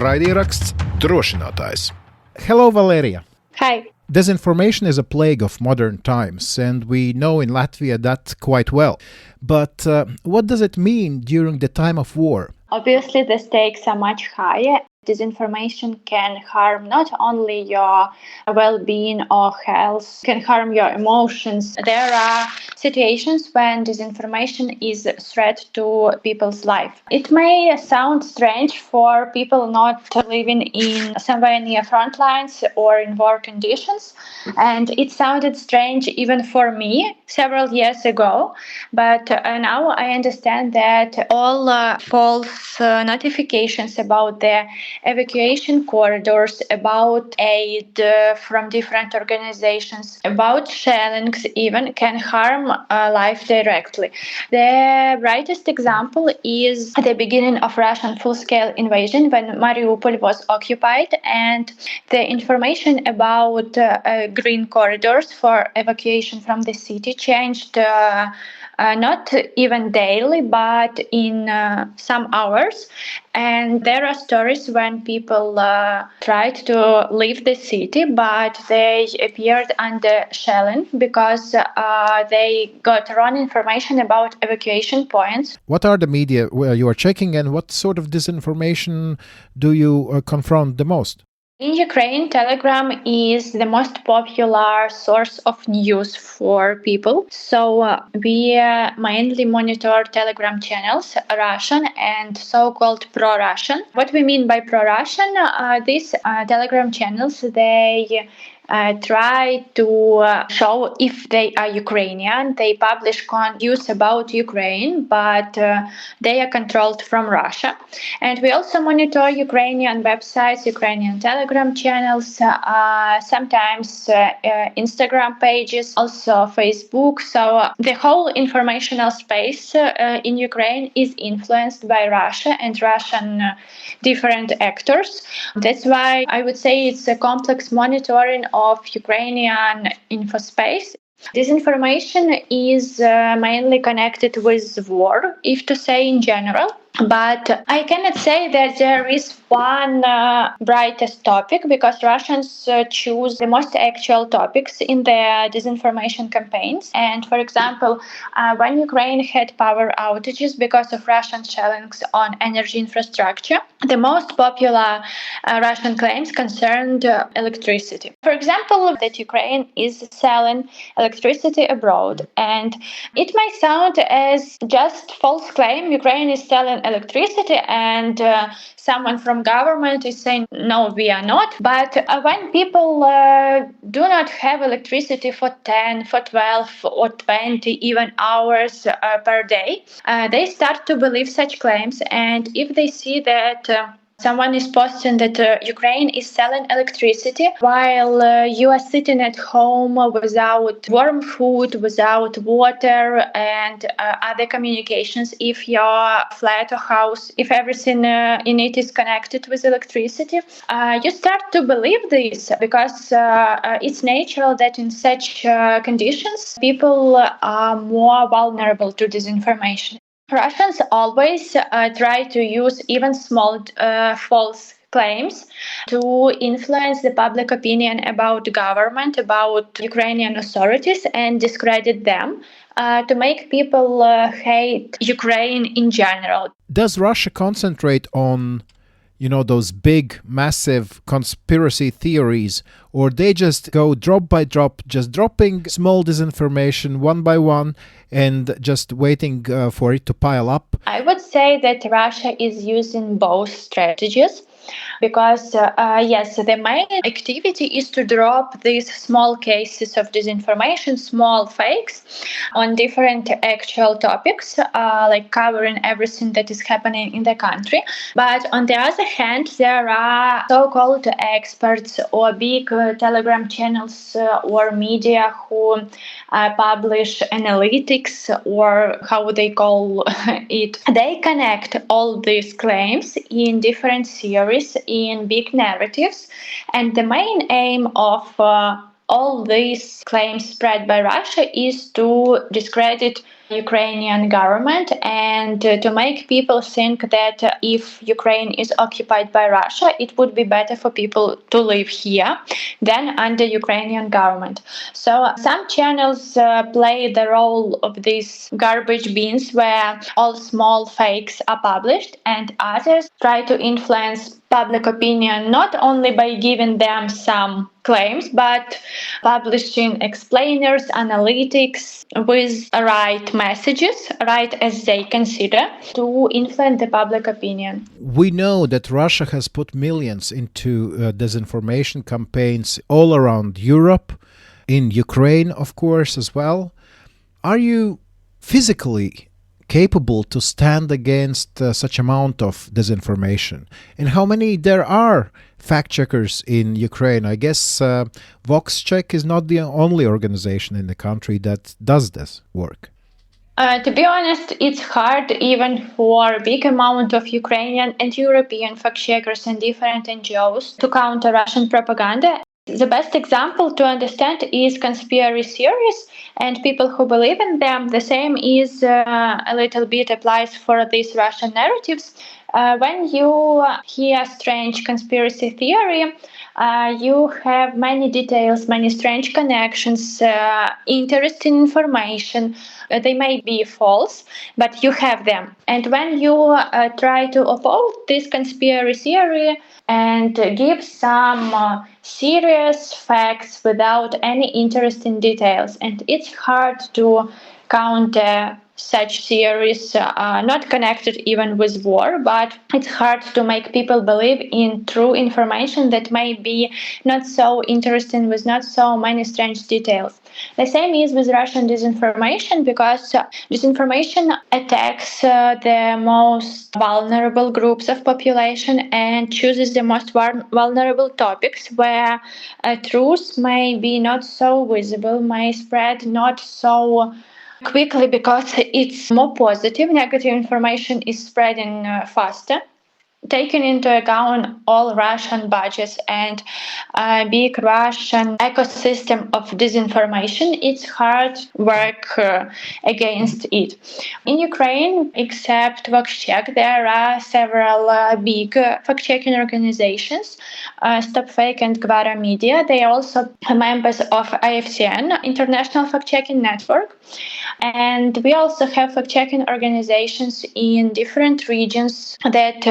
Raidieraksts Drošinātājs. Hello, Valeriia. Hi. Disinformation is a plague of modern times, and we know in Latvia that quite well. But what does it mean during the time of war? Obviously, the stakes are much higher. Disinformation can harm not only your well-being or health, can harm your emotions. There are situations when disinformation is a threat to people's life. It may sound strange for people not living in somewhere near front lines or in war conditions, and it sounded strange even for me several years ago, but now I understand that all false notifications about the evacuation corridors, about aid from different organizations, about shellings even, can harm life directly. The brightest example is the beginning of Russian full-scale invasion when Mariupol was occupied, and the information about green corridors for evacuation from the city changed not even daily, but in some hours. And there are stories when people tried to leave the city, but they appeared under shelling because they got wrong information about evacuation points. What are the media where you are checking, and what sort of disinformation do you confront the most? In Ukraine, Telegram is the most popular source of news for people. So we mainly monitor Telegram channels, Russian and so-called pro-Russian. What we mean by pro-Russian, these Telegram channels, they try to show if they are Ukrainian. They publish news about Ukraine, but they are controlled from Russia. And we also monitor Ukrainian websites, Ukrainian Telegram channels, sometimes Instagram pages, also Facebook. So the whole informational space in Ukraine is influenced by Russia and Russian different actors. That's why I would say it's a complex monitoring of Ukrainian infospace. Disinformation is mainly connected with war, if to say in general. But I cannot say that there is one brightest topic, because Russians choose the most actual topics in their disinformation campaigns. And for example, when Ukraine had power outages because of Russian shellings on energy infrastructure, the most popular Russian claims concerned electricity. For example, that Ukraine is selling electricity abroad. And it may sound as just false claim, Ukraine is selling electricity, and someone from government is saying no, we are not. But when people do not have electricity for 10, for 12 or 20 even hours per day, they start to believe such claims. And if they see that someone is posting that Ukraine is selling electricity while you are sitting at home without warm food, without water and other communications. If your flat or house, if everything in it is connected with electricity, you start to believe this, because it's natural that in such conditions people are more vulnerable to disinformation. Russians always try to use even small false claims to influence the public opinion about the government, about Ukrainian authorities, and discredit them, to make people hate Ukraine in general. Does Russia concentrate on those big, massive conspiracy theories, or they just go drop by drop, just dropping small disinformation one by one and just waiting for it to pile up? I would say that Russia is using both strategies. Because, yes, the main activity is to drop these small cases of disinformation, small fakes, on different actual topics, like covering everything that is happening in the country. But on the other hand, there are so-called experts or big Telegram channels or media who publish analytics, or how they call it. They connect all these claims in different series, in big narratives, and the main aim of all these claims spread by Russia is to discredit Ukrainian government and to make people think that if Ukraine is occupied by Russia, it would be better for people to live here than under Ukrainian government. So some channels play the role of these garbage bins where all small fakes are published, and others try to influence public opinion not only by giving them some claims, but publishing explainers, analytics with right messages, right as they consider, to influence the public opinion. We know that Russia has put millions into disinformation campaigns all around Europe, in Ukraine, of course, as well. Are you physically capable to stand against such amount of disinformation? And how many there are fact-checkers in Ukraine? I guess VoxCheck is not the only organization in the country that does this work. To be honest, it's hard even for a big amount of Ukrainian and European fact-checkers and different NGOs to counter Russian propaganda. The best example to understand is conspiracy theories and people who believe in them. The same is a little bit applies for these Russian narratives. When you hear strange conspiracy theory, you have many details, many strange connections, interesting information. They may be false, but you have them. And when you try to oppose this conspiracy theory and give some serious facts without any interesting details, and it's hard to counter such theories not connected even with war, but it's hard to make people believe in true information that may be not so interesting with not so many strange details. The same is with Russian disinformation, because disinformation attacks the most vulnerable groups of population and chooses the most vulnerable topics where truth may be not so visible, may spread not so quickly because it's more positive. Negative information is spreading faster. Taking into account all Russian budgets and big Russian ecosystem of disinformation, it's hard work against it. In Ukraine, except VoxCheck, there are several big fact-checking organizations, Stop Fake and Gwara Media. They are also members of IFCN, International Fact-Checking Network. And we also have fact-checking organizations in different regions that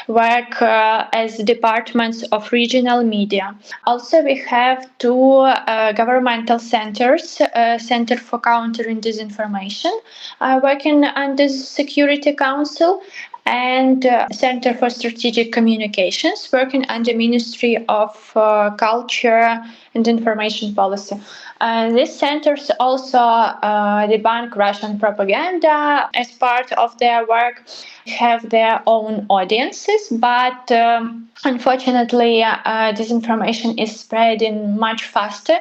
work as departments of regional media. Also, we have two governmental centers, Center for Countering Disinformation, working under the Security Council, and Center for Strategic Communications, working under Ministry of Culture and Information Policy. These centers also debunk Russian propaganda as part of their work, have their own audiences, but unfortunately, disinformation is spreading much faster.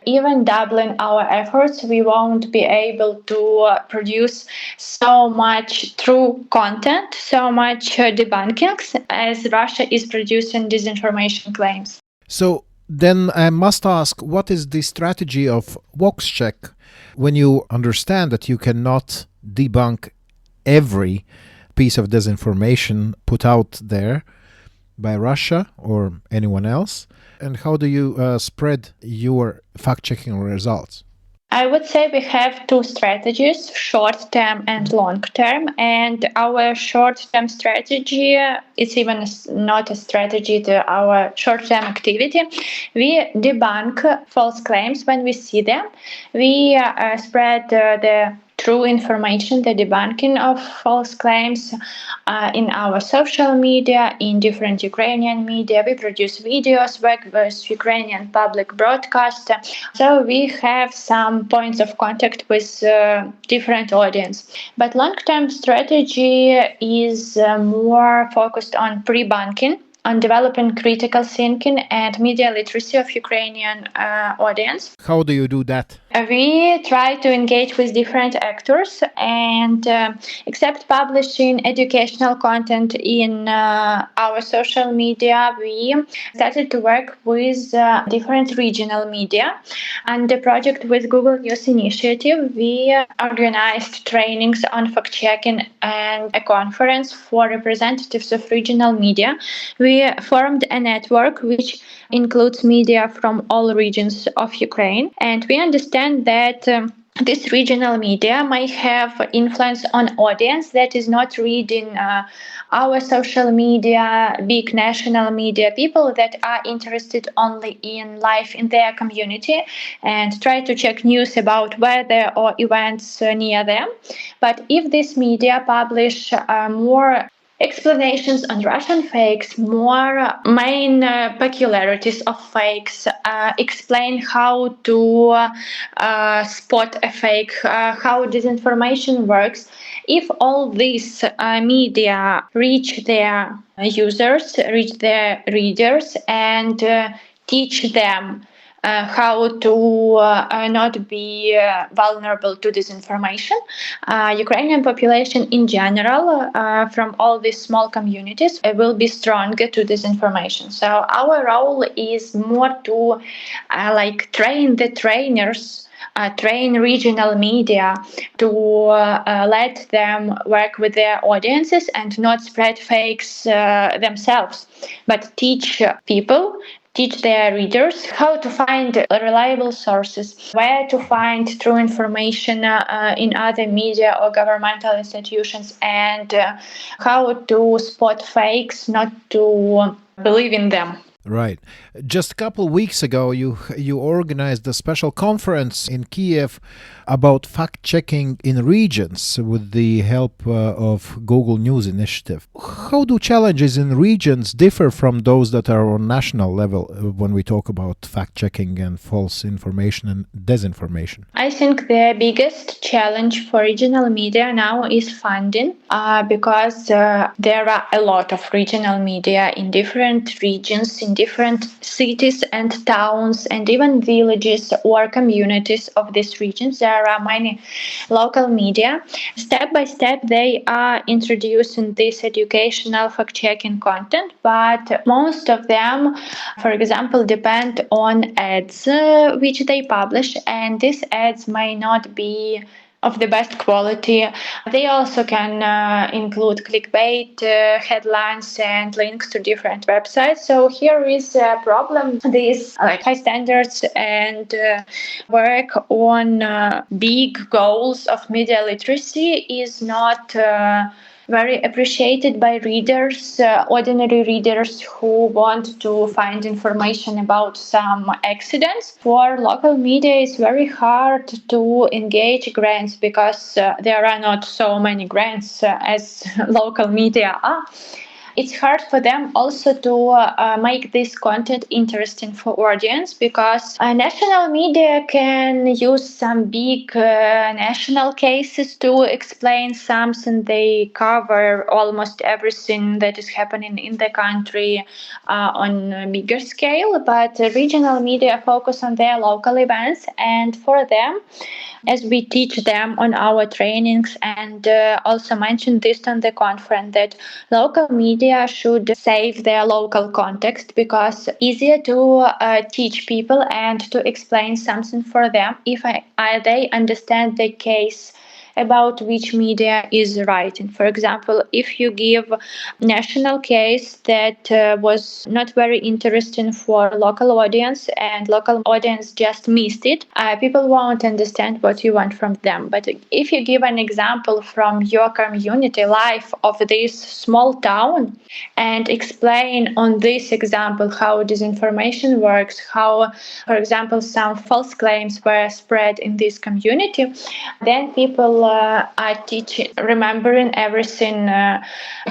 Even doubling our efforts, we won't be able to produce so much true content, so much debunkings as Russia is producing disinformation claims. So then I must ask, what is the strategy of VoxCheck when you understand that you cannot debunk every piece of disinformation put out there by Russia or anyone else? And how do you spread your fact-checking results? I would say we have two strategies, short-term and long-term. And our short-term strategy, it's even not a strategy to our short-term activity. We debunk false claims when we see them. We spread the true information, the debunking of false claims in our social media, in different Ukrainian media. We produce videos, work with Ukrainian public broadcaster. So we have some points of contact with different audience. But long-term strategy is more focused on pre-bunking on developing critical thinking and media literacy of Ukrainian audience. How do you do that? We try to engage with different actors and except publishing educational content in our social media, we started to work with different regional media. And the project with Google News Initiative, we organized trainings on fact-checking and a conference for representatives of regional media. We formed a network which includes media from all regions of Ukraine, and we understand that this regional media might have influence on audience that is not reading our social media, big national media, people that are interested only in life in their community and try to check news about weather or events near them. But if this media publish more explanations on Russian fakes, more main peculiarities of fakes, explain how to spot a fake, how disinformation works. If all these media reach their users, reach their readers, and teach them how to not be vulnerable to disinformation. Ukrainian population in general, from all these small communities, will be stronger to disinformation. So our role is more to train the trainers, train regional media to let them work with their audiences and not spread fakes themselves, but teach people, teach their readers how to find reliable sources, where to find true information in other media or governmental institutions, and how to spot fakes, not to believe in them. Right. Just a couple of weeks ago, you organized a special conference in Kiev about fact-checking in regions with the help of Google News Initiative. How do challenges in regions differ from those that are on national level when we talk about fact-checking and false information and disinformation? I think the biggest challenge for regional media now is funding, because there are a lot of regional media in different regions, in different cities and towns, and even villages or communities of these regions. There are many local media. Step by step, they are introducing this educational fact-checking content, but most of them, for example, depend on ads which they publish, and these ads may not be of the best quality. They also can include clickbait headlines and links to different websites. So here is a problem. These high standards and work on big goals of media literacy is not very appreciated by readers, ordinary readers who want to find information about some accidents. For local media, it's very hard to engage grants because there are not so many grants as local media are. It's hard for them also to make this content interesting for audience, because national media can use some big national cases to explain something. They cover almost everything that is happening in the country on a bigger scale, but regional media focus on their local events, and for them, as we teach them on our trainings and also mentioned this on the conference, that local media should save their local context, because easier to teach people and to explain something for them if they understand the case about which media is writing. For example, if you give national case that was not very interesting for local audience and local audience just missed it, people won't understand what you want from them. But if you give an example from your community life of this small town and explain on this example how disinformation works, how, for example, some false claims were spread in this community, then people are remembering everything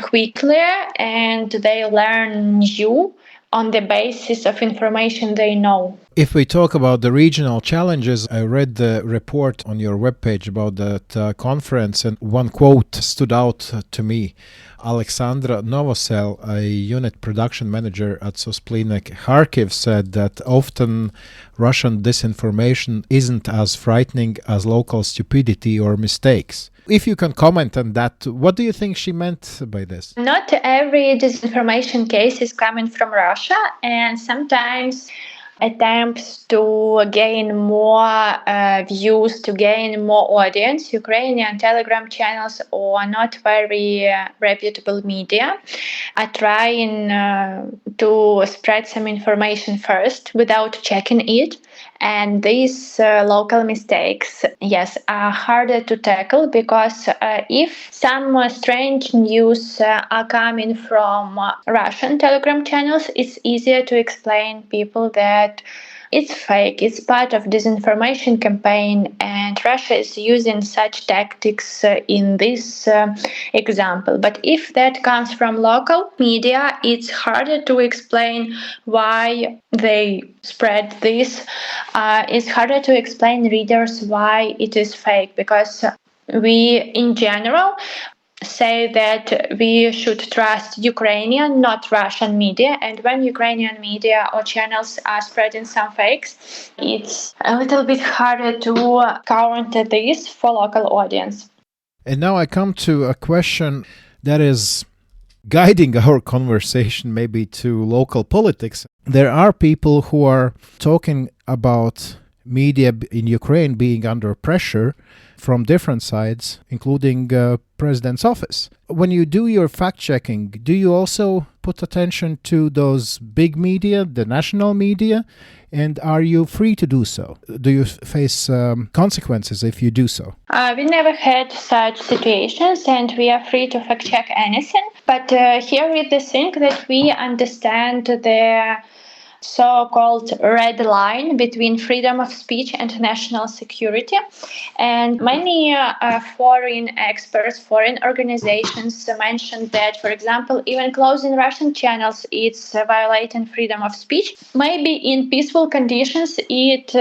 quickly, and they learn new on the basis of information they know. If we talk about the regional challenges, I read the report on your webpage about that conference, and one quote stood out to me. Alexandra Novosel, a unit production manager at Sosplinek Kharkiv, said that often Russian disinformation isn't as frightening as local stupidity or mistakes. If you can comment on that, what do you think she meant by this? Not every disinformation case is coming from Russia, and sometimes attempts to gain more views, to gain more audience, Ukrainian Telegram channels or not very reputable media are trying to spread some information first without checking it. And these local mistakes, yes, are harder to tackle because if some strange news are coming from Russian Telegram channels, it's easier to explain people that it's fake, it's part of disinformation campaign, and Russia is using such tactics in this example. But if that comes from local media, it's harder to explain why they spread this. It's harder to explain readers why it is fake, because we, in general, say that we should trust Ukrainian, not Russian media. And when Ukrainian media or channels are spreading some fakes, it's a little bit harder to counter this for local audience. And now I come to a question that is guiding our conversation maybe to local politics. There are people who are talking about media in Ukraine being under pressure from different sides, including President's office. When you do your fact-checking, do you also put attention to those big media, the national media, and are you free to do so? Do you face consequences if you do so? We never had such situations, and we are free to fact-check anything. But here is the thing that we understand the so-called red line between freedom of speech and national security. And many foreign experts, foreign organizations mentioned that, for example, even closing Russian channels, it's violating freedom of speech. Maybe in peaceful conditions, it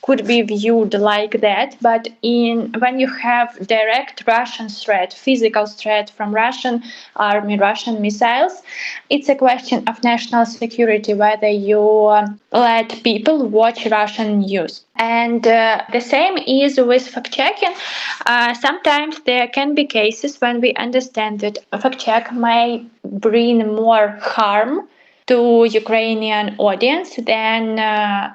could be viewed like that, but when you have direct Russian threat, physical threat from Russian army, Russian missiles, it's a question of national security whether you let people watch Russian news. And the same is with fact-checking. Sometimes there can be cases when we understand that a fact-check may bring more harm to Ukrainian audience than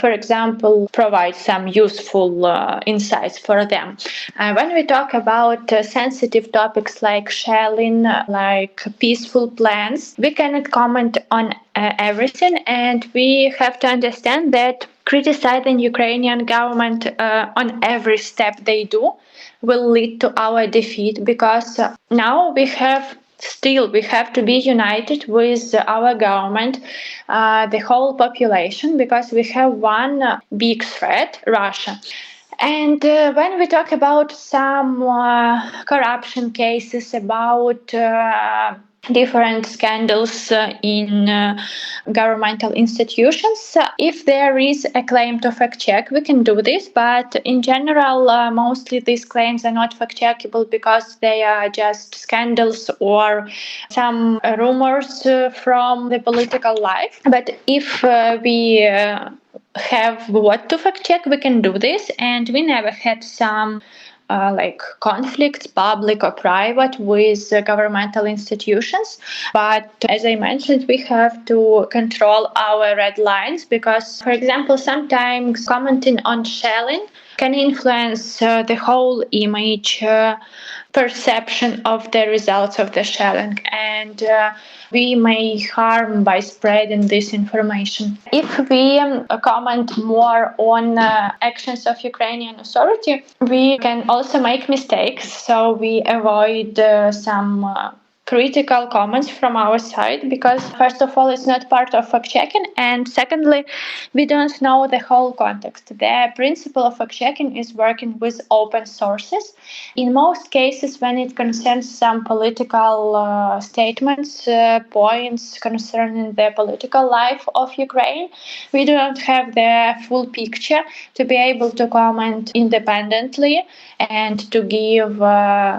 for example, provide some useful insights for them. When we talk about sensitive topics like shelling, like peaceful plans, we cannot comment on everything, and we have to understand that criticizing Ukrainian government on every step they do will lead to our defeat, because now we have to be united with our government, the whole population, because we have one big threat, Russia. And when we talk about some corruption cases, about different scandals in governmental institutions, if there is a claim to fact check, we can do this, but in general, mostly these claims are not fact checkable because they are just scandals or some rumors from the political life. But if we have what to fact check, we can do this, and we never had some like conflicts, public or private, with governmental institutions. But as I mentioned, we have to control our red lines because, for example, sometimes commenting on shelling can influence the whole image, perception of the results of the shelling, and we may harm by spreading this information. If we comment more on actions of Ukrainian authority, we can also make mistakes, so we avoid some critical comments from our side because, first of all, it's not part of fact-checking, and secondly, we don't know the whole context. The principle of fact-checking is working with open sources. In most cases, when it concerns some political statements, points concerning the political life of Ukraine, we don't have the full picture to be able to comment independently and to give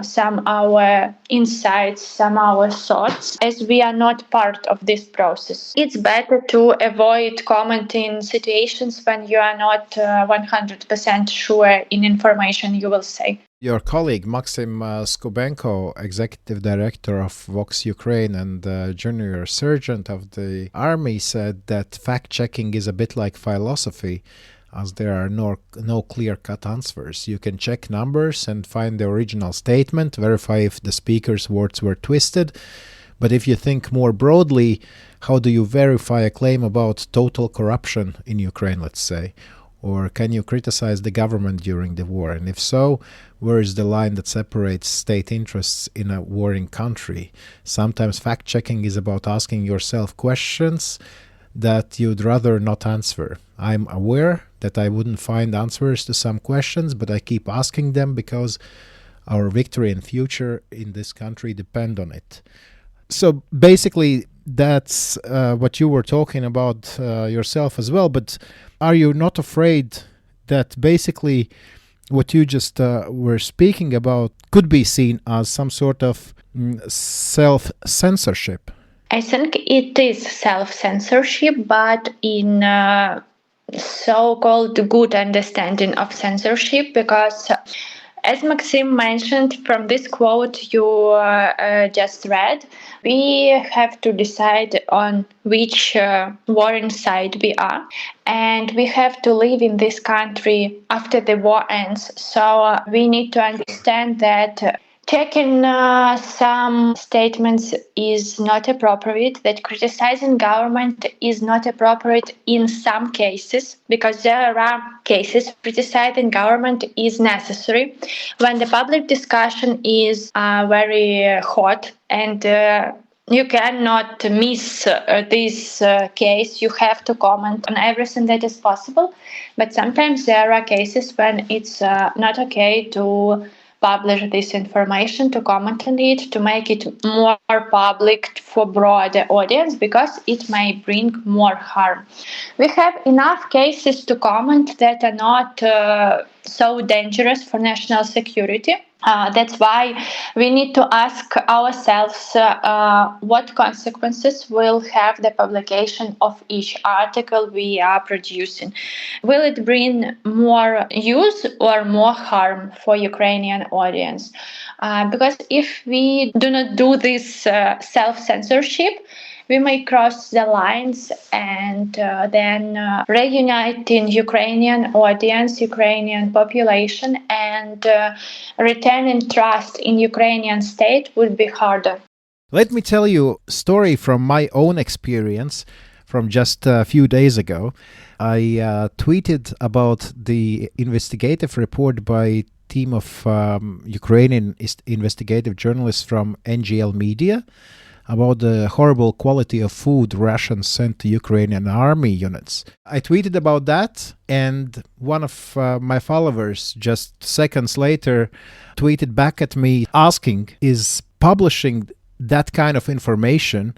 some our insights, some our thoughts, as we are not part of this process. It's better to avoid commenting situations when you are not 100% sure in information you will say. Your colleague Maxim Skubenko, executive director of Vox Ukraine and junior sergeant of the army, said that fact-checking is a bit like philosophy, as there are no clear-cut answers. You can check numbers and find the original statement, verify if the speaker's words were twisted. But if you think more broadly, how do you verify a claim about total corruption in Ukraine, let's say? Or can you criticize the government during the war? And if so, where is the line that separates state interests in a warring country? Sometimes fact-checking is about asking yourself questions that you'd rather not answer. I'm aware that I wouldn't find answers to some questions, but I keep asking them because our victory and future in this country depend on it. So basically, that's what you were talking about yourself as well. But are you not afraid that basically what you just were speaking about could be seen as some sort of self-censorship? I think it is self-censorship, but in so-called good understanding of censorship, because as Maxim mentioned from this quote you just read, we have to decide on which warring side we are, and we have to live in this country after the war ends. So we need to understand that checking some statements is not appropriate, that criticizing government is not appropriate in some cases, because there are cases criticizing government is necessary when the public discussion is very hot and you cannot miss this case. You have to comment on everything that is possible. But sometimes there are cases when it's not okay to publish this information, to comment on it, to make it more public for broader audience, because it may bring more harm. We have enough cases to comment that are not so dangerous for national security. That's why we need to ask ourselves what consequences will have the publication of each article we are producing. Will it bring more use or more harm for Ukrainian audience? Because if we do not do this self-censorship, we may cross the lines and then reuniting Ukrainian audience, Ukrainian population, and returning trust in Ukrainian state would be harder. Let me tell you a story from my own experience from just a few days ago. I tweeted about the investigative report by a team of Ukrainian investigative journalists from NGL Media about the horrible quality of food rations sent to Ukrainian army units. I tweeted about that, and one of my followers just seconds later tweeted back at me asking, is publishing that kind of information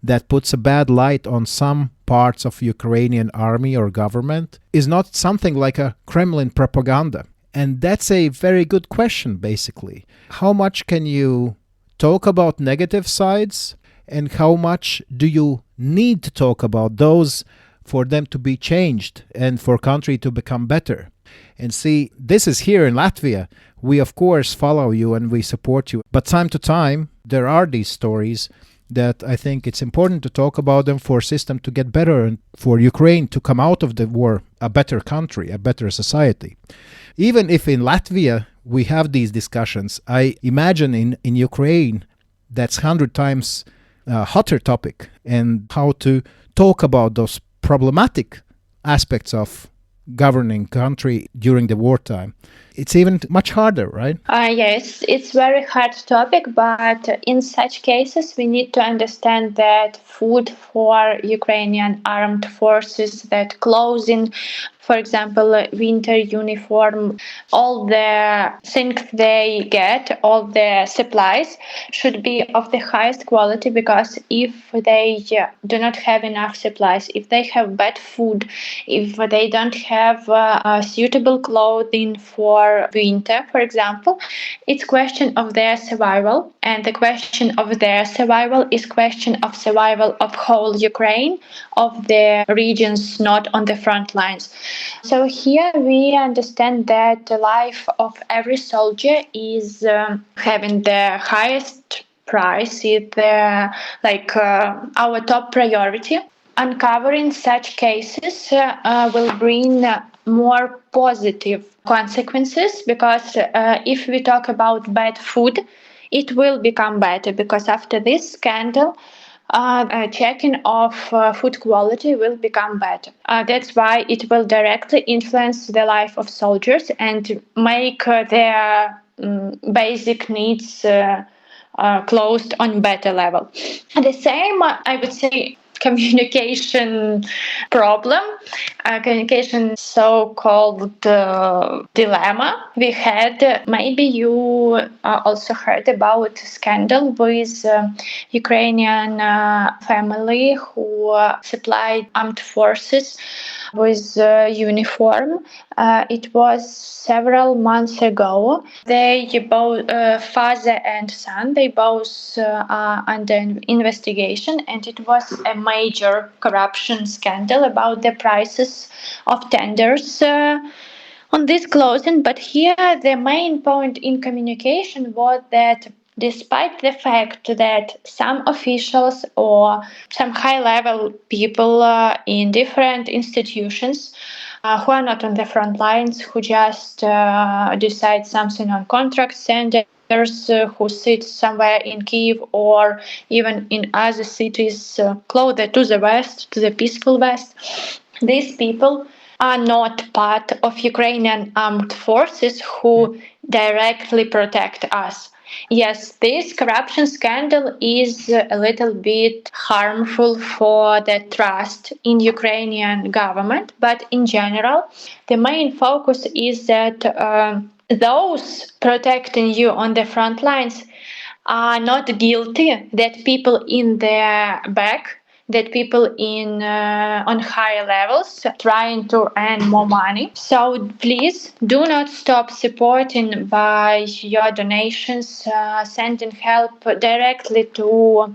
that puts a bad light on some parts of Ukrainian army or government is not something like a Kremlin propaganda? And that's a very good question, basically. How much can you talk about negative sides, and how much do you need to talk about those for them to be changed and for country to become better? And see, this is here in Latvia. We of course follow you and we support you, but time to time there are these stories that I think it's important to talk about them for system to get better and for Ukraine to come out of the war a better country, a better society. Even if in Latvia we have these discussions, I imagine in Ukraine that's 100 times hotter topic, and how to talk about those problematic aspects of governing country during the wartime. It's even much harder, right? Yes, it's very hard topic, but in such cases, we need to understand that food for Ukrainian armed forces, that clothing, for example, winter uniform, all the things they get, all the supplies should be of the highest quality, because if they do not have enough supplies, if they have bad food, if they don't have suitable clothing for winter, for example, it's question of their survival, and the question of their survival is question of survival of whole Ukraine, of the regions not on the front lines. So here we understand that the life of every soldier is having the highest price, is our top priority. Uncovering such cases will bring more positive consequences, because if we talk about bad food, it will become better, because after this scandal, checking of food quality will become better. That's why it will directly influence the life of soldiers and make their basic needs closed on better level. The same, I would say, communication problem, communication so-called dilemma we had. Maybe you also heard about scandal with Ukrainian family who supplied armed forces with uniform. It was several months ago. They both, father and son, they both are under investigation, and it was a major corruption scandal about the prices of tenders on this clothing. But here the main point in communication was that despite the fact that some officials or some high-level people in different institutions who are not on the front lines, who just decide something on contract tenders, who sit somewhere in Kyiv or even in other cities closer to the west, to the peaceful west, these people are not part of Ukrainian armed forces who directly protect us. Yes, this corruption scandal is a little bit harmful for the trust in Ukrainian government, but in general, the main focus is that those protecting you on the front lines are not guilty, that people in the back, that people in on higher levels trying to earn more money. So please do not stop supporting by your donations, sending help directly to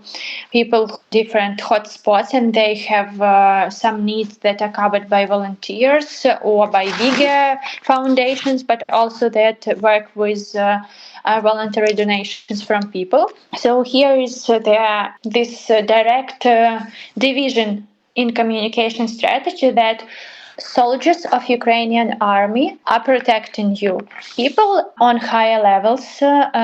people different hotspots, and they have some needs that are covered by volunteers or by bigger foundations, but also that work with voluntary donations from people. So here is this direct division in communication strategy, that soldiers of Ukrainian army are protecting you. People on higher levels,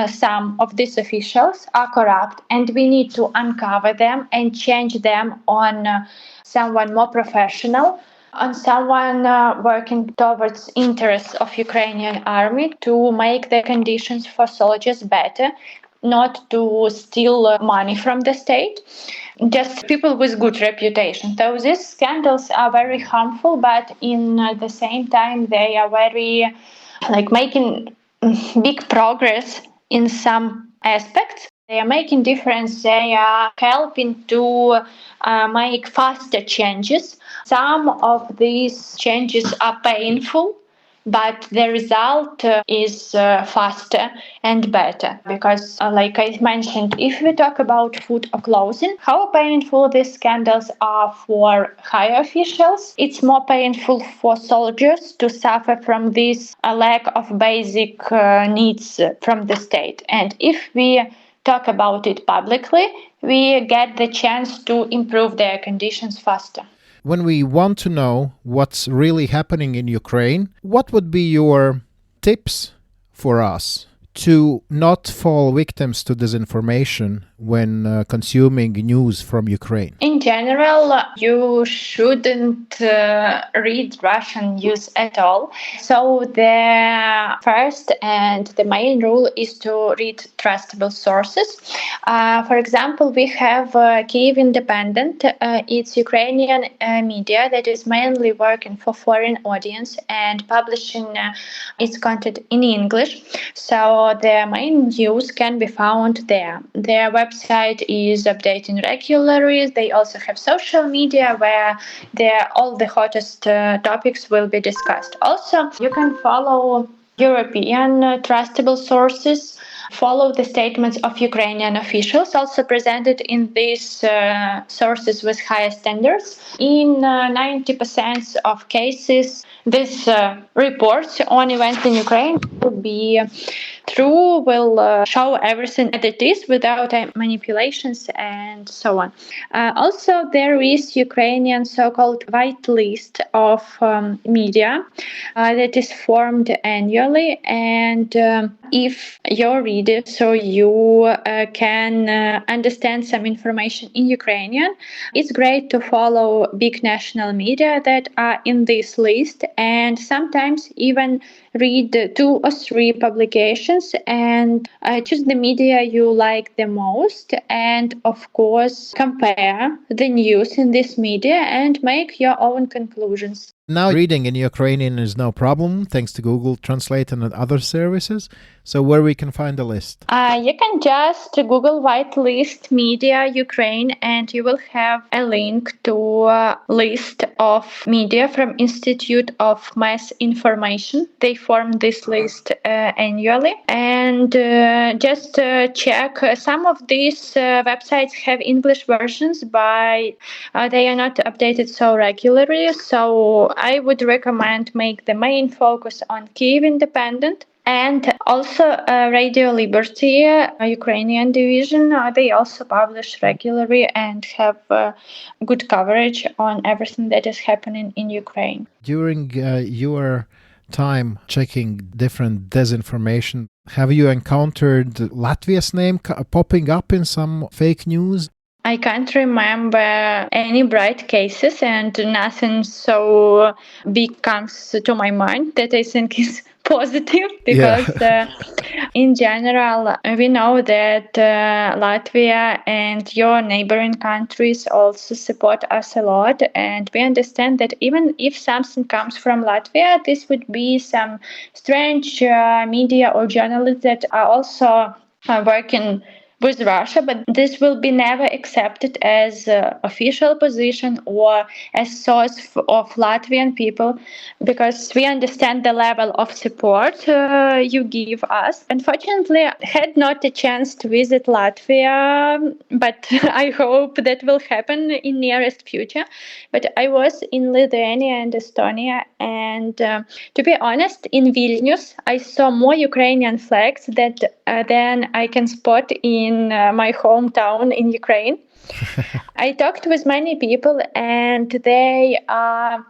some of these officials are corrupt, and we need to uncover them and change them on someone more professional, on someone working towards interests of Ukrainian army to make the conditions for soldiers better, not to steal money from the state, just people with good reputation. So these scandals are very harmful, but in the same time they are very making big progress in some aspects. They are making difference. They are helping to make faster changes. Some of these changes are painful, but the result is faster and better. Because, like I mentioned, if we talk about food or clothing, how painful these scandals are for high officials, it's more painful for soldiers to suffer from this lack of basic needs from the state. And if we talk about it publicly, we get the chance to improve their conditions faster. When we want to know what's really happening in Ukraine, what would be your tips for us to not fall victims to disinformation when consuming news from Ukraine? In In general, you shouldn't read Russian news at all. So the first and the main rule is to read trustable sources. For example, we have Kyiv Independent. It's Ukrainian media that is mainly working for foreign audience and publishing its content in English. So the main news can be found there. Their website is updating regularly. They also have social media where all the hottest topics will be discussed. Also, you can follow European trustable sources, follow the statements of Ukrainian officials, also presented in these sources with higher standards. In 90% of cases, these reports on events in Ukraine will be true, will show everything as it is without manipulations and so on. Also, there is Ukrainian so-called white list of media that is formed annually, and if you're reader, so you can understand some information in Ukrainian, it's great to follow big national media that are in this list, and sometimes even read 2 or 3 publications and choose the media you like the most, and of course compare the news in this media and make your own conclusions. Now reading in Ukrainian is no problem thanks to Google Translate and other services. So where we can find the list? You can just Google white list media Ukraine and you will have a link to a list of media from Institute of Mass Information. They form this list annually, and just check. Some of these websites have English versions, but they are not updated so regularly. So I would recommend make the main focus on Kyiv Independent. And also Radio Liberty, Ukrainian division, they also publish regularly and have good coverage on everything that is happening in Ukraine. During your time checking different disinformation, have you encountered Latvia's name popping up in some fake news? I can't remember any bright cases, and nothing so big comes to my mind that I think is positive, because in general we know that Latvia and your neighboring countries also support us a lot, and we understand that even if something comes from Latvia, this would be some strange media or journalists that are also working with Russia, but this will be never accepted as official position or as source of Latvian people, because we understand the level of support you give us. Unfortunately, I had not a chance to visit Latvia, but I hope that will happen in nearest future. But I was in Lithuania and Estonia, and to be honest, in Vilnius, I saw more Ukrainian flags than I can spot in my hometown in Ukraine. I talked with many people, and they are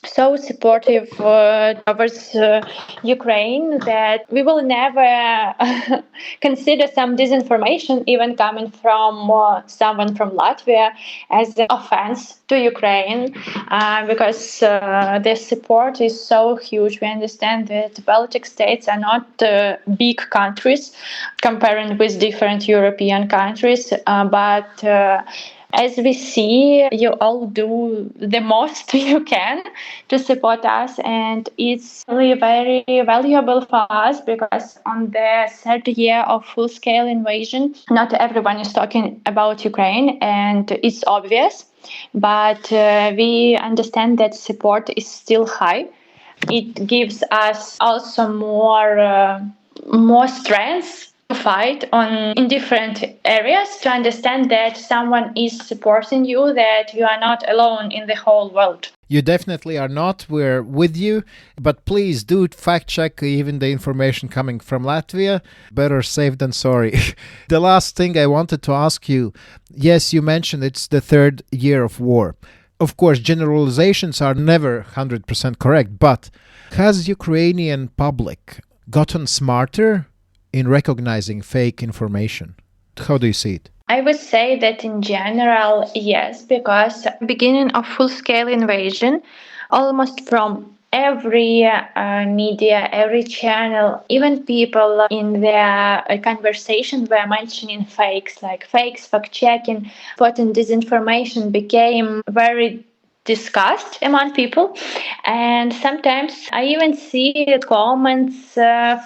so supportive towards Ukraine that we will never consider some disinformation even coming from someone from Latvia as an offense to Ukraine, because their support is so huge. We understand that the Baltic states are not big countries comparing with different European countries, but as we see, you all do the most you can to support us, and it's really very valuable for us, because on the third year of full-scale invasion, not everyone is talking about Ukraine, and it's obvious, but we understand that support is still high. It gives us also more strength to fight in different areas, to understand that someone is supporting you, that you are not alone in the whole world. You definitely are not. We're with you. But please do fact check even the information coming from Latvia. Better safe than sorry. The last thing I wanted to ask you, yes, you mentioned it's the third year of war. Of course, generalizations are never 100% correct, but has Ukrainian public gotten smarter in recognizing fake information? How do you see it? I would say that in general, yes, because beginning of full-scale invasion, almost from every media, every channel, even people in their conversation were mentioning fakes, like fakes, fact-checking, and disinformation became very discussed among people. And sometimes I even see comments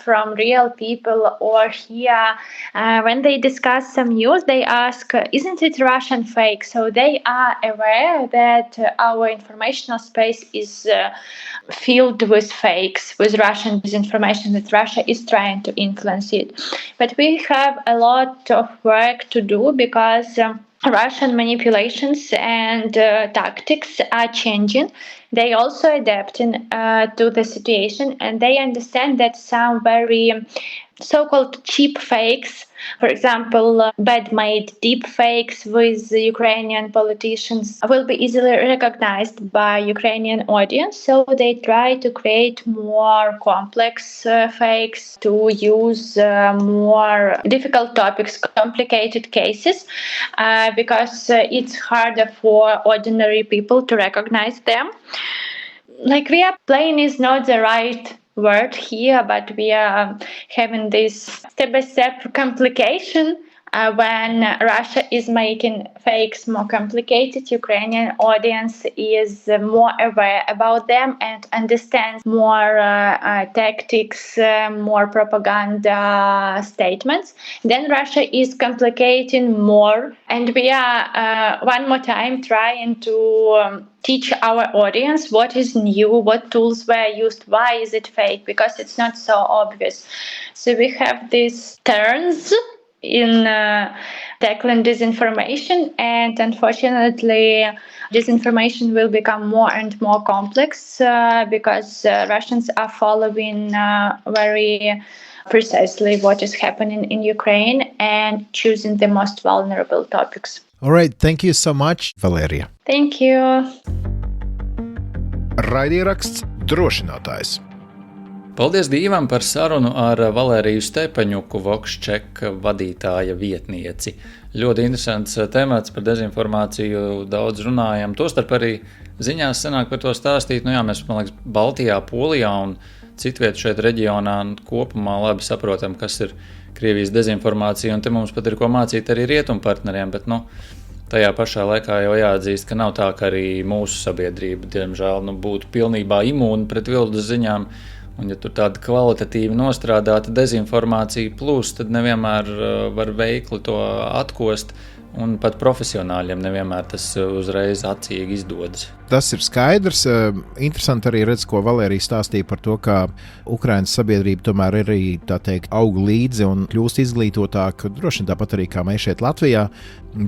from real people or here when they discuss some news, they ask, isn't it Russian fake? So they are aware that our informational space is filled with fakes, with Russian disinformation, that Russia is trying to influence it. But we have a lot of work to do because Russian manipulations and tactics are changing. They also adapting to the situation, and they understand that some very so-called cheap fakes, for example, bad-made deep fakes with Ukrainian politicians, will be easily recognized by Ukrainian audience. So they try to create more complex fakes, to use more difficult topics, complicated cases, because it's harder for ordinary people to recognize them. Like, we are playing is not the right word here, but we are having this step-by-step complication when Russia is making fakes more complicated. Ukrainian audience is more aware about them and understands more tactics, more propaganda statements. Then Russia is complicating more, and we are one more time trying to teach our audience what is new, what tools were used, why is it fake, because it's not so obvious. So we have these turns in tackling disinformation, and unfortunately disinformation will become more and more complex because Russians are following very precisely what is happening in Ukraine and choosing the most vulnerable topics. All right, thank you so much, Valeriia. Thank you. Raidieraksts Drošinātājs. Paldies Dīvam par sarunu ar Valēriju Stepaniuku, VoxCheck vadītāja vietnieci. Ļoti interesants temats, par dezinformāciju daudz runājam. Tostarp arī ziņās sanāk par to stāstīt. Mēs, man liekas, Baltijā, Polijā un citviet šeit reģionā kopumā labi saprotam, kas ir Krievijas dezinformācija, un te mums pat ir ko mācīt arī rietumu partneriem, bet tajā pašā laikā jau jāatzīst, ka nav tā, ka arī mūsu sabiedrība, diemžēl, būtu pilnībā imūna pret viltus ziņām. Un ja tur tāda kvalitatīva nostrādāta dezinformācija plūs, tad nevienmēr var veikli to atkost, un pat profesionāļiem nevienmēr tas uzreiz acīgi izdodas. Tas ir skaidrs. Interesanti arī redz, ko Valērija stāstīja par to, ka Ukrainas sabiedrība tomēr arī, tā teikt, aug līdzi un kļūst izglītotāka, droši vien tāpat arī kā mēs šeit Latvijā,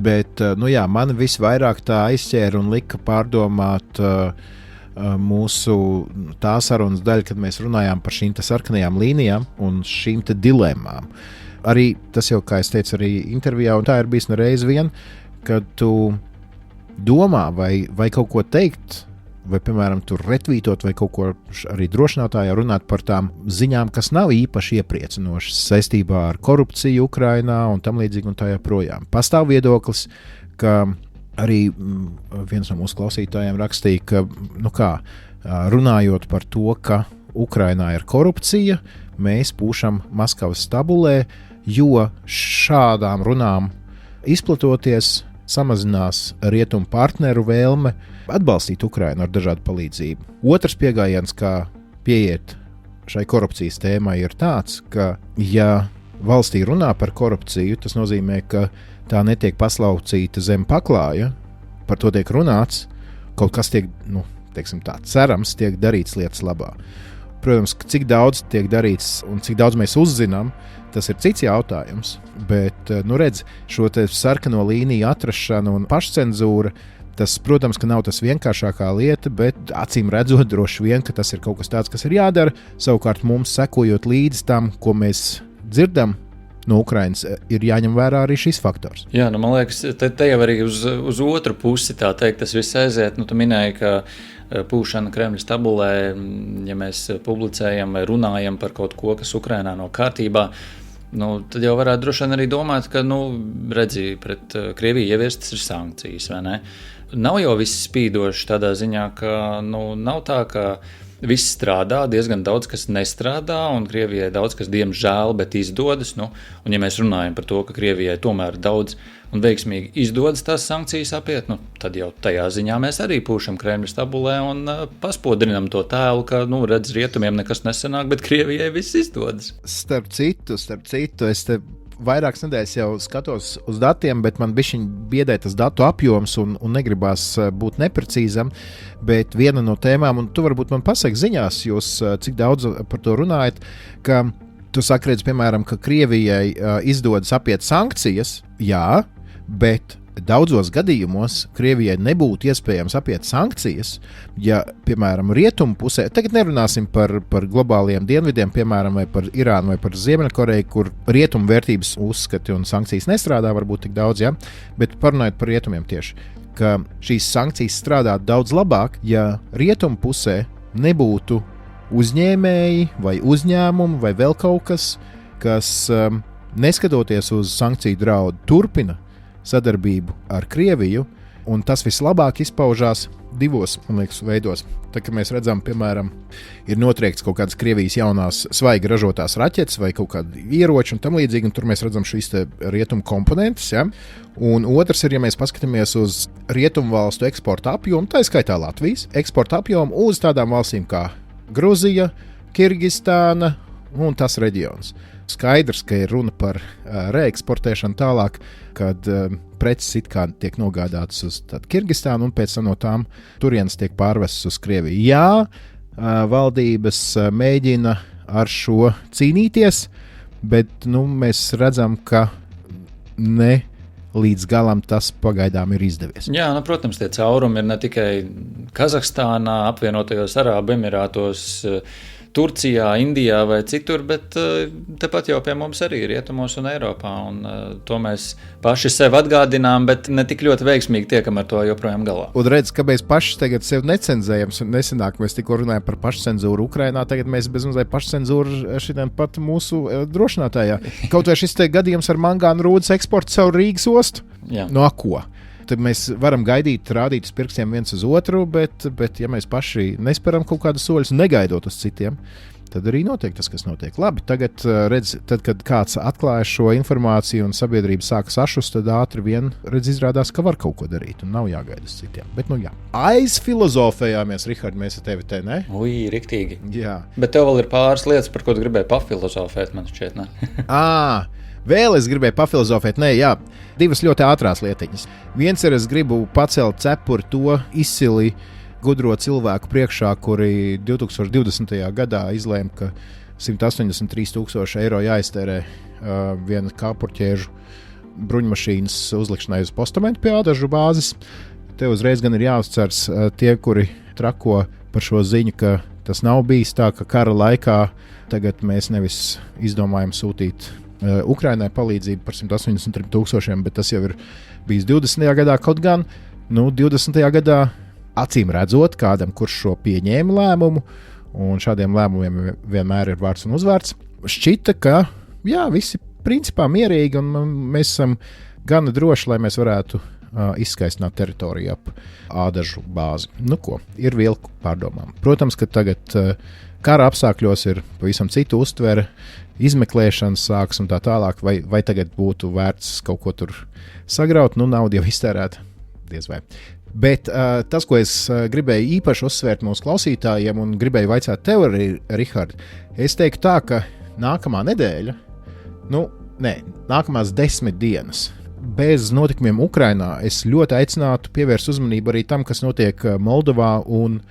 bet, mani visvairāk tā aizķēra un lika pārdomāt mūsu tā sarunas daļa, kad mēs runājām par šīm sarkanajām līnijām un šīm dilemmām. Arī tas jau, kā es teicu, arī intervijā, un tā ir bijis nereiz vien, kad tu domā vai kaut ko teikt, vai, piemēram, tur retvītot vai kaut ko arī drošinātājā runāt par tām ziņām, kas nav īpaši iepriecinošas saistībā ar korupciju Ukrainā un tam līdzīgi un tā joprojām. Pastāv viedoklis, ka arī viens no mūsu klausītājiem rakstīja, ka, runājot par to, ka Ukrainā ir korupcija, mēs pūšam Maskavas stabulē, jo šādām runām izplatoties samazinās rietumu partneru vēlme atbalstīt Ukrainu ar dažādu palīdzību. Otrs pieejams, kā pieiet šai korupcijas tēmai, ir tāds, ka, ja valstī runā par korupciju, tas nozīmē, ka tā netiek paslaucīta zem paklāja, par to tiek runāts, kaut kas tiek, cerams, tiek darīts lietas labā. Protams, ka cik daudz tiek darīts un cik daudz mēs uzzinām, tas ir cits jautājums, bet, redz, šo te sarkano līniju atrašana un pašcenzūra, tas, protams, ka nav tas vienkāršākā lieta, bet acīm redzot droši vien, ka tas ir kaut kas tāds, kas ir jādara. Savukārt mums, sekojot līdz tam, ko mēs dzirdam no Ukrainas, ir jāņem vērā arī šis faktors. Jā, man liekas, te jau arī uz otru pusi, tā teikt, tas viss aiziet. Tu minēji, ka pūšana Kremļa stabulē, ja mēs publicējam vai runājam par kaut ko, kas Ukrainā nav kārtībā, tad jau varētu droši vien arī domāt, ka, redzi, pret Krieviju ieviestas ir sankcijas, vai ne? Nav jau viss spīdoši tādā ziņā, ka, nav tā, ka viss strādā, diezgan daudz, kas nestrādā, un Krievijai daudz, kas diemžēl, bet izdodas, un ja mēs runājam par to, ka Krievijai tomēr daudz un veiksmīgi izdodas tās sankcijas apiet, tad jau tajā ziņā mēs arī pūšam Kremļa stabulē un paspodrinam to tēlu, ka, redz, rietumiem nekas nesanāk, bet Krievijai viss izdodas. Starp citu, es te vairākas nedēļas jau skatos uz datiem, bet man bišķiņ biedē tas datu apjoms un negribās būt neprecīzam, bet viena no tēmām, un tu varbūt man pasaki ziņās, jūs cik daudz par to runājat, ka tu saki, redz, piemēram, ka Krievijai izdodas apiet sankcijas, jā, bet daudzos gadījumos Krievijai nebūtu iespējams apiet sankcijas, ja, piemēram, rietumu pusē, tagad nerunāsim par globāliem dienvidiem, piemēram, vai par Irānu vai par Ziemeļkoreju, kur rietumu vērtības uzskati un sankcijas nestrādā varbūt tik daudz, ja? Bet parunājot par rietumiem tieši, ka šīs sankcijas strādā daudz labāk, ja rietumu pusē nebūtu uzņēmēji vai uzņēmumi vai vēl kaut kas neskatoties uz sankciju draudu turpina sadarbību ar Krieviju, un tas vislabāk izpaužās divos, man liekas, veidos. Tā kā mēs redzam, piemēram, ir notriekts kaut kādas Krievijas jaunās svaigi ražotās raķetes vai kaut kādi ieroči un tam līdzīgi, un tur mēs redzam šīs te rietumu komponentes, ja? Un otrs ir, ja mēs paskatāmies uz rietumu valstu eksporta apjomu, tā skaitā Latvijas eksporta apjomu uz tādām valstīm kā Gruzija, Kirgistāna un tas reģions. Skaidrs, ka ir runa par reeksportēšanu tālāk, kad preces it kā tiek nogādātas uz Kirgistānu un pēc tam no tām turienes tiek pārvestas uz Krieviju. Jā, valdības mēģina ar šo cīnīties, bet mēs redzam, ka ne līdz galam tas pagaidām ir izdevies. Jā, protams, tie caurumi ir ne tikai Kazahstānā, apvienotajos Arābu Emirātos, Turcijā, Indijā vai citur, bet tepat jau pie mums arī rietumos un Eiropā, un to mēs paši sev atgādinām, bet ne tik ļoti veiksmīgi tiekam ar to joprojām galā. Un redz, ka mēs paši tagad sev necenzējam, nesenāk mēs tikko runājam par pašcenzūru Ukrainā, tagad mēs bezmazliet pašcenzūru šitiem pat mūsu drošinātājā. Kaut vai šis te gadījums ar mangānu rūdas eksportu caur Rīgas ostu? Jā. No ko? Tad mēs varam gaidīt, rādīt uz pirkstiem viens uz otru, bet ja mēs paši nesperam kaut kādus soļus, negaidot uz citiem, tad arī notiek tas, kas notiek. Labi, tagad, redz, kad kāds atklāja šo informāciju un sabiedrība sāka sašust, tad ātri vien, redz, izrādās, ka var kaut ko darīt un nav jāgaida uz citiem. Bet, jā. Aizfilozofējāmies, Rihard, mēs ar tevi te, ne? Ui, riktīgi. Jā. Bet tev vēl ir pāris lietas, par ko tu gribēji pafilozofēt, man šķiet, ne? Vēl es gribēju pafilozofēt, jā, divas ļoti ātrās lietiņas. Viens ir, es gribu pacelt cepuri to izcili gudro cilvēku priekšā, kuri 2020. gadā izlēma, ka 183,000 eiro jāiztērē viena kāpurķēžu bruņmašīnas uzlikšanai uz postamentu pie ādažu bāzes. Te uzreiz gan ir jāuzcers tie, kuri trako par šo ziņu, ka tas nav bijis tā, ka kara laikā tagad mēs nevis izdomājam sūtīt Ukrainai palīdzību par 183,000, bet tas jau ir bijis 20. gadā, kaut gan 20. gadā acīm redzot kādam, kurš šo pieņēma lēmumu, un šādiem lēmumiem vienmēr ir vārds un uzvārds, šķita, ka visi principā mierīgi, un mēs esam gana droši, lai mēs varētu izskaistināt teritoriju ap ādažu bāzi. Ir vilku pārdomām. Protams, ka tagad kara apstākļos ir pavisam cita uztvere, izmeklēšanas sāks un tā tālāk, vai tagad būtu vērts kaut ko tur sagraut, nauda jau iztērēta, diez vai. Bet tas, ko es gribēju īpaši uzsvērt mūsu klausītājiem un gribēju vaicāt tev arī, Rihard, es teiktu tā, ka nākamā nedēļa, nākamās 10 dienas bez notikumiem Ukrainā, es ļoti aicinātu pievērst uzmanību arī tam, kas notiek Moldovā un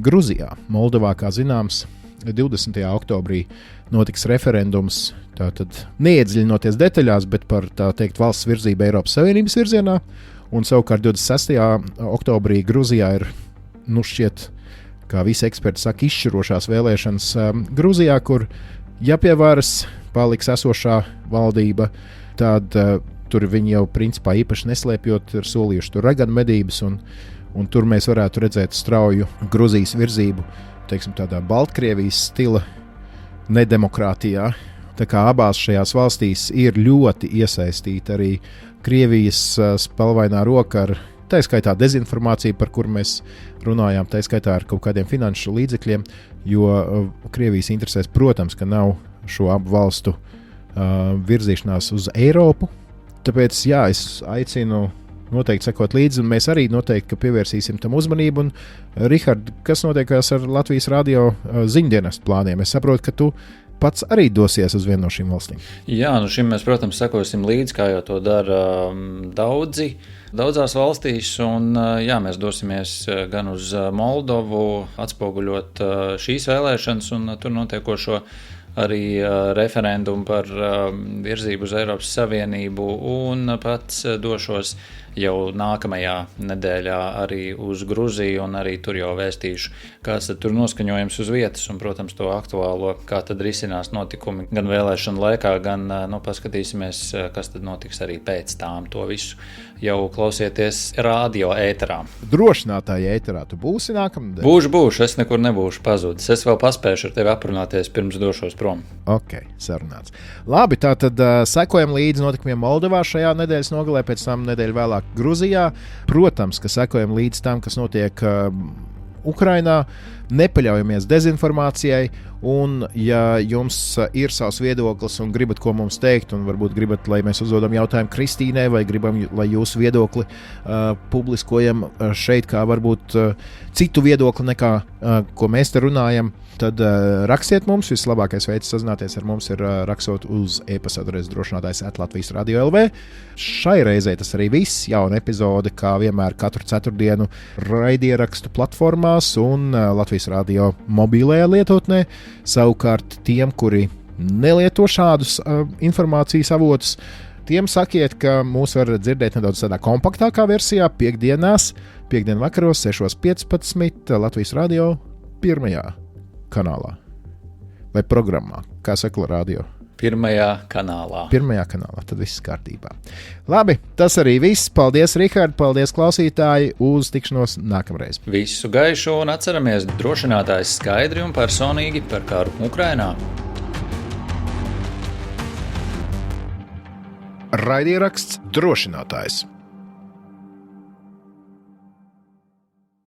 Gruzijā. Moldovā, kā zināms, 20. oktobrī notiks referendums, tātad neiedziļinoties detaļās, bet par tā teikt valsts virzību Eiropas Savienības virzienā, un savukārt 26. oktobrī Gruzijā ir, šķiet, kā visi eksperti saka, izšķirošās vēlēšanas Gruzijā, kur ja pie varas paliks esošā valdība, tad tur viņi jau principā īpaši neslēpjot ir solījuši tur raganu medības, un tur mēs varētu redzēt strauju Gruzijas virzību, teiksim, tādā Baltkrievijas stila nedemokrātijā. Tā kā abās šajās valstīs ir ļoti iesaistīta arī Krievijas spalvainā roka ar tā skaitā dezinformāciju, par kuru mēs runājām, tā skaitā ar kaut kādiem finanšu līdzekļiem, jo Krievijas interesēs, protams, ka nav šo abu valstu virzīšanās uz Eiropu. Tāpēc, jā, es aicinu noteikti sekot līdzi, un mēs arī noteikti pievērsīsim tam uzmanību. Un, Rihard, kas notiekās ar Latvijas Radio ziņdienestu plāniem? Es saprotu, ka tu pats arī dosies uz vienu no šīm valstīm. Jā, šim mēs, protams, sekosim līdzi, kā jau to dara daudzās valstīs. Un, jā, mēs dosimies gan uz Moldovu, atspoguļot šīs vēlēšanas un tur notiekošo arī referendumu par virzību uz Eiropas Savienību, un pats došos jau nākamajā nedēļā arī uz Gruziju, un arī tur jau vēstīšu, kāds tad tur noskaņojums uz vietas, un, protams, to aktuālo, kā tad risinās notikumi gan vēlēšanu laikā, gan paskatīsimies, kas tad notiks arī pēc tām. To visu jau klausieties radio ēterā. Drošinātāja ēterā tu būsi nākamnedēļ? Būšu, es nekur nebūšu pazudis. Es vēl paspēšu ar tevi aprunāties pirms došos prom. Ok, sarunāts. Labi, tātad sekojam līdzi notikumiem Moldovā šajā nedēļas nogalē, pēc tam nedēļu vēlāk Gruzijā. Protams, ka sekojam līdz tam, kas notiek Ukrainā, nepaļaujamies dezinformācijai, un ja jums ir savs viedoklis un gribat ko mums teikt, un varbūt gribat, lai mēs uzdodam jautājumu Kristīnai, vai gribam, lai jūsu viedokli publiskojam šeit, kā varbūt citu viedokli nekā, ko mēs te runājam, tad rakstiet mums. Vislabākais veids sazināties ar mums ir rakstot uz e-pasta adresi drošinātājs @latvijas.lv. Šai reizē tas arī viss. Jauna epizode, kā vienmēr, katru ceturtdienu raidierakstu platformās un Latvijas Radio mobilajā lietotnē. Savukārt tiem, kuri nelieto šādus informācijas avotus, tiem sakiet, ka mūs var dzirdēt nedaudz tādā kompaktākā versijā piekdienu vakaros 6:15 Latvijas Radio pirmajā kanālā vai programmā, kā saka radio. Pirmajā kanālā. Tad viss kārtībā. Labi, tas arī viss. Paldies, Rihard, paldies, klausītāji. Uz tikšanos nākamreiz. Visu gaišu un atceramies, drošinātājs skaidri un personīgi par karu Ukrainā. Raidieraksts Drošinātājs.